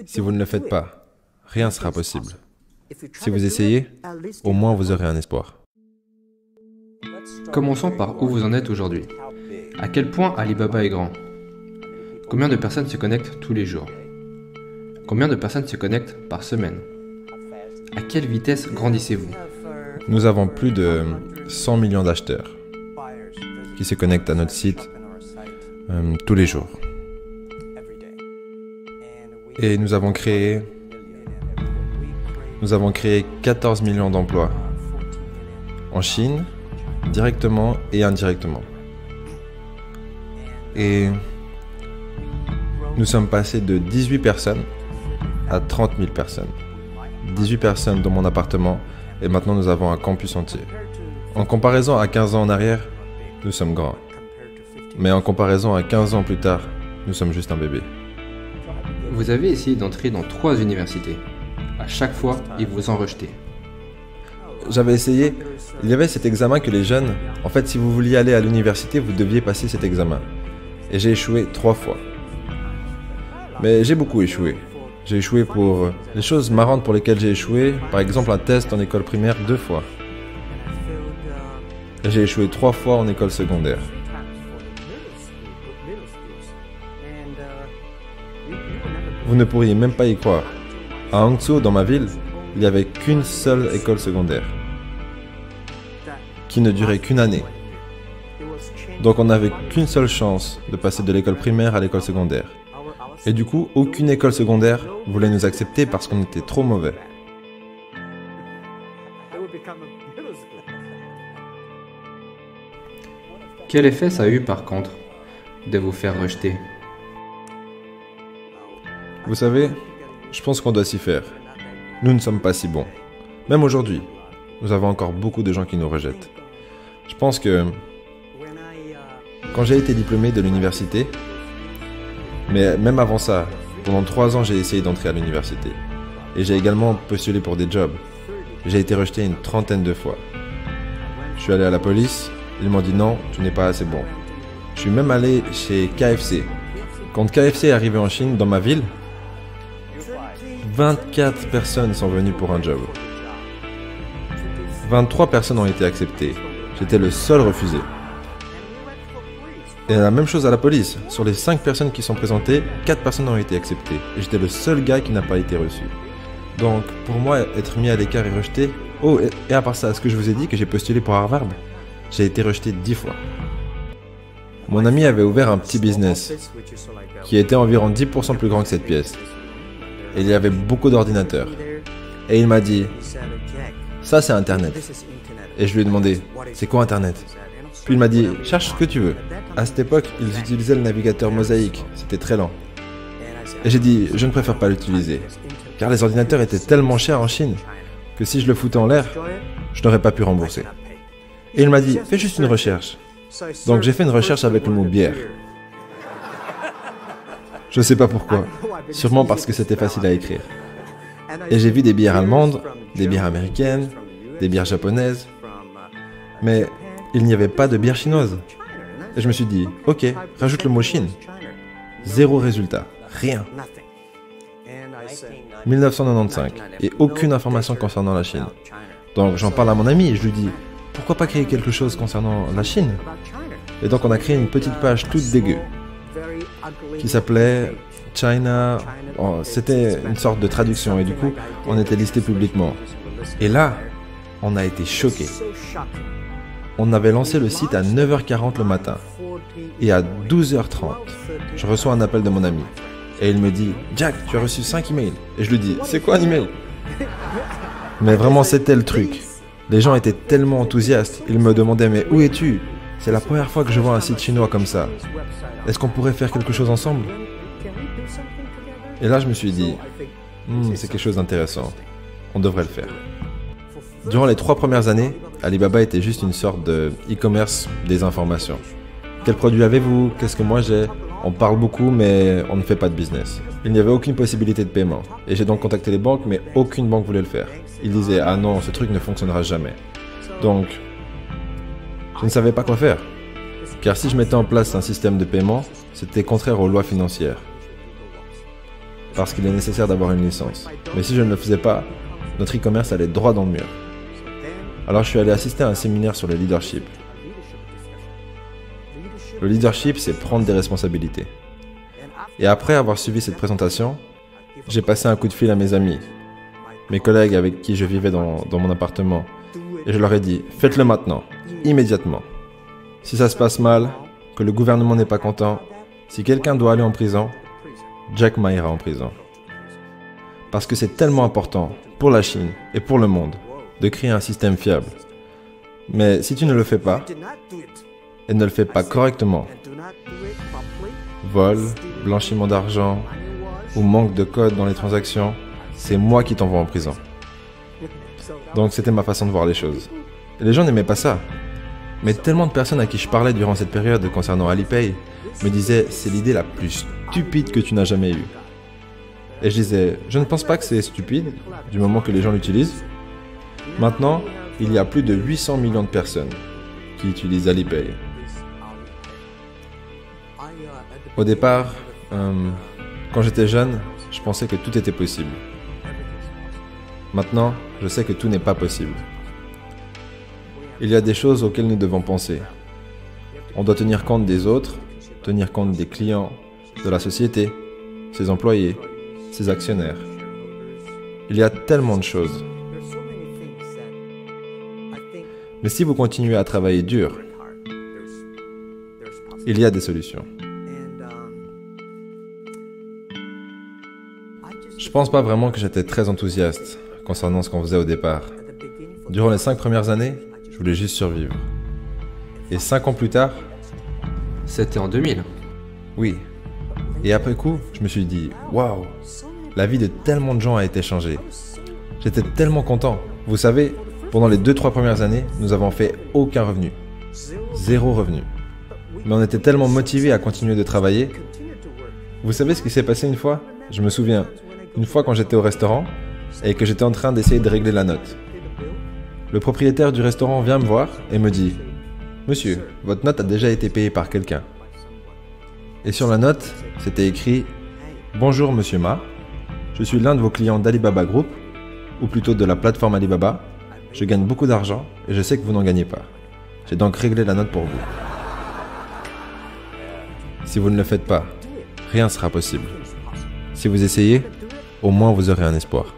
Si vous ne le faites pas, rien ne sera possible. Si vous essayez, au moins vous aurez un espoir. Commençons par où vous en êtes aujourd'hui. À quel point Alibaba est grand? Combien de personnes se connectent tous les jours? Combien de personnes se connectent par semaine? À quelle vitesse grandissez-vous? Nous avons plus de 100 millions d'acheteurs qui se connectent à notre site tous les jours. Et nous avons créé 14 millions d'emplois en Chine, directement et indirectement. Et nous sommes passés de 18 personnes à 30 000 personnes. 18 personnes dans mon appartement et maintenant nous avons un campus entier. En comparaison à 15 ans en arrière, nous sommes grands. Mais en comparaison à 15 ans plus tard, nous sommes juste un bébé. Vous avez essayé d'entrer dans 3 universités. À chaque fois, ils vous ont rejeté. J'avais essayé, il y avait cet examen que les jeunes, en fait si vous vouliez aller à l'université, vous deviez passer cet examen. Et j'ai échoué 3 fois. Mais j'ai beaucoup échoué. J'ai échoué pour les choses marrantes pour lesquelles j'ai échoué, par exemple un test en école primaire 2 fois. Et j'ai échoué 3 fois en école secondaire. Vous ne pourriez même pas y croire. À Hangzhou, dans ma ville, il n'y avait qu'une seule école secondaire, qui ne durait qu'une année. Donc on n'avait qu'une seule chance de passer de l'école primaire à l'école secondaire. Et du coup, aucune école secondaire voulait nous accepter parce qu'on était trop mauvais. Quel effet ça a eu par contre de vous faire rejeter? Vous savez, je pense qu'on doit s'y faire. Nous ne sommes pas si bons. Même aujourd'hui, nous avons encore beaucoup de gens qui nous rejettent. Je pense que quand j'ai été diplômé de l'université, mais même avant ça, pendant 3 ans, j'ai essayé d'entrer à l'université. Et j'ai également postulé pour des jobs. J'ai été rejeté une 30aine de fois. Je suis allé à la police, ils m'ont dit non, tu n'es pas assez bon. Je suis même allé chez KFC. Quand KFC est arrivé en Chine, dans ma ville, 24 personnes sont venues pour un job. 23 personnes ont été acceptées. J'étais le seul refusé. Et la même chose à la police. Sur les 5 personnes qui sont présentées, 4 personnes ont été acceptées. Et j'étais le seul gars qui n'a pas été reçu. Donc, pour moi, être mis à l'écart et rejeté... Oh, et à part ça, est-ce que je vous ai dit que j'ai postulé pour Harvard? J'ai été rejeté 10 fois. Mon ami avait ouvert un petit business qui était environ 10% plus grand que cette pièce. Et il y avait beaucoup d'ordinateurs. Et il m'a dit, ça c'est Internet. Et je lui ai demandé, c'est quoi Internet? Puis il m'a dit, cherche ce que tu veux. À cette époque, ils utilisaient le navigateur Mosaïque, c'était très lent. Et j'ai dit, je ne préfère pas l'utiliser. Car les ordinateurs étaient tellement chers en Chine que si je le foutais en l'air, je n'aurais pas pu rembourser. Et il m'a dit, fais juste une recherche. Donc j'ai fait une recherche avec le mot bière. Je sais pas pourquoi, sûrement parce que c'était facile à écrire. Et j'ai vu des bières allemandes, des bières américaines, des bières japonaises, mais il n'y avait pas de bière chinoise. Et je me suis dit, ok, rajoute le mot Chine. 0 résultat, rien. 1995, et aucune information concernant la Chine. Donc j'en parle à mon ami et je lui dis, pourquoi pas créer quelque chose concernant la Chine? Et donc on a créé une petite page toute dégueu qui s'appelait China. Oh, c'était une sorte de traduction et du coup on était listé publiquement. Et là, on a été choqués. On avait lancé le site à 9h40 le matin et à 12h30, je reçois un appel de mon ami et il me dit « Jack, tu as reçu 5 emails » et je lui dis « C'est quoi un email ?» Mais vraiment c'était le truc. Les gens étaient tellement enthousiastes, ils me demandaient « Mais où es-tu ? C'est la première fois que je vois un site chinois comme ça. Est-ce qu'on pourrait faire quelque chose ensemble ?» Et là je me suis dit « C'est quelque chose d'intéressant, on devrait le faire. » Durant les 3 premières années, Alibaba était juste une sorte de e-commerce des informations. Quel produit avez-vous? Qu'est-ce que moi j'ai? On parle beaucoup mais on ne fait pas de business. Il n'y avait aucune possibilité de paiement. Et j'ai donc contacté les banques mais aucune banque voulait le faire. Ils disaient « Ah non, ce truc ne fonctionnera jamais. » Donc, je ne savais pas quoi faire. Car si je mettais en place un système de paiement, c'était contraire aux lois financières. parce qu'il est nécessaire d'avoir une licence. Mais si je ne le faisais pas, notre e-commerce allait droit dans le mur. Alors je suis allé assister à un séminaire sur le leadership. Le leadership, c'est prendre des responsabilités. Et après avoir suivi cette présentation, j'ai passé un coup de fil à mes amis, mes collègues avec qui je vivais dans mon appartement, et je leur ai dit, faites-le maintenant, immédiatement. Si ça se passe mal, que le gouvernement n'est pas content, si quelqu'un doit aller en prison, Jack Ma ira en prison. Parce que c'est tellement important pour la Chine et pour le monde de créer un système fiable. Mais si tu ne le fais pas, et ne le fais pas correctement, vol, blanchiment d'argent ou manque de code dans les transactions, c'est moi qui t'envoie en prison. Donc c'était ma façon de voir les choses. Et les gens n'aimaient pas ça. Mais tellement de personnes à qui je parlais durant cette période concernant Alipay me disaient « c'est l'idée la plus stupide que tu n'as jamais eue ». Et je disais « je ne pense pas que c'est stupide, du moment que les gens l'utilisent ». Maintenant, il y a plus de 800 millions de personnes qui utilisent Alipay. Au départ, quand j'étais jeune, je pensais que tout était possible. Maintenant, je sais que tout n'est pas possible. Il y a des choses auxquelles nous devons penser. On doit tenir compte des autres, tenir compte des clients, de la société, ses employés, ses actionnaires. Il y a tellement de choses. Mais si vous continuez à travailler dur, il y a des solutions. Je pense pas vraiment que j'étais très enthousiaste concernant ce qu'on faisait au départ. Durant les 5 premières années, je voulais juste survivre. Et 5 ans plus tard, C'était en 2000. oui. Et après coup, je me suis dit, waouh, la vie de tellement de gens a été changée. J'étais tellement content. Vous savez, pendant les 2-3 premières années, nous avons fait aucun revenu. 0 revenu. Mais on était tellement motivés à continuer de travailler. Vous savez ce qui s'est passé une fois? Je me souviens, une fois quand j'étais au restaurant et que j'étais en train d'essayer de régler la note. Le propriétaire du restaurant vient me voir et me dit « Monsieur, votre note a déjà été payée par quelqu'un. » Et sur la note, c'était écrit « Bonjour Monsieur Ma, je suis l'un de vos clients d'Alibaba Group, ou plutôt de la plateforme Alibaba. Je gagne beaucoup d'argent et je sais que vous n'en gagnez pas. J'ai donc réglé la note pour vous. Si vous ne le faites pas, rien ne sera possible. Si vous essayez, au moins vous aurez un espoir. »